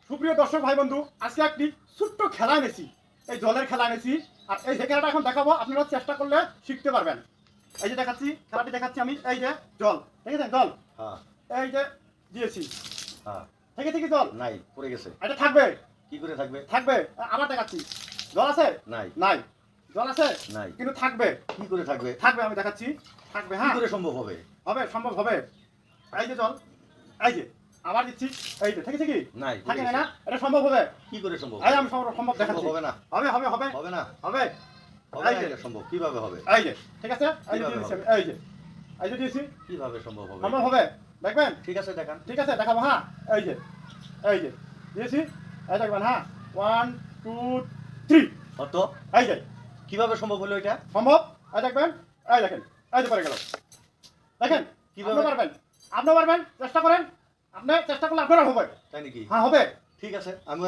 সুপ্রিয় দর্শক ভাই বন্ধু, আজকে একটি ছোট্ট খেলা এনেছি। এই জলের খেলা এনেছি। আর এই যে খেলাটা এখন দেখাবো, আপনারা চেষ্টা করলে শিখতে পারবেন। এই যে দেখাচ্ছি, খেলাটি দেখাচ্ছি আমি। এই যে জল, ঠিক আছে, জল হ্যাঁ এই যে দিয়েছি, হ্যাঁ ঠিক আছে কি জল নাই পড়ে গেছে। এটা থাকবে, কি করে থাকবে? থাকবে। আবার দেখাচ্ছি, জল আছে নাই নাই, জল আছে নাই। কিন্তু থাকবে, কি করে থাকবে? থাকবে আমি দেখাচ্ছি, থাকবে। কি হ্যাঁ করে সম্ভব হবে? হবে, সম্ভব হবে। এই যে জল, এই যে আবার দিচ্ছি, এই যে ঠিক আছে কি নাই থাকে না, এটা সম্ভব হবে। কি করে সম্ভব? এই আমি সম্ভব সম্ভব দেখাচ্ছি। হবে না, হবে হবে হবে হবে না, হবে। হবে এই না। যে এটা সম্ভব কিভাবে হবে? এই যে ঠিক আছে, এই যে কিভাবে দিয়েছি হবে? আমি, এই যে দিয়েছি, কিভাবে সম্ভব হবে? সম্ভব হবে, দেখবেন। ঠিক আছে দেখান। ঠিক আছে দেখাবো। হ্যাঁ এই যে দিয়েছি, এই দেখবেন। হ্যাঁ 1 2 3 অত এই যে কিভাবে সম্ভব হলো এটা? সম্ভব। এই দেখবেন, এই দেখেন, এই যে পড়ে গেল, দেখেন। কিভাবে? আপনি পারবেন, আপনি পারবেন, চেষ্টা করেন। আপনি চেষ্টা করলে আপনারা হবে। তাই নাকি? হ্যাঁ হবে। ঠিক আছে, আমি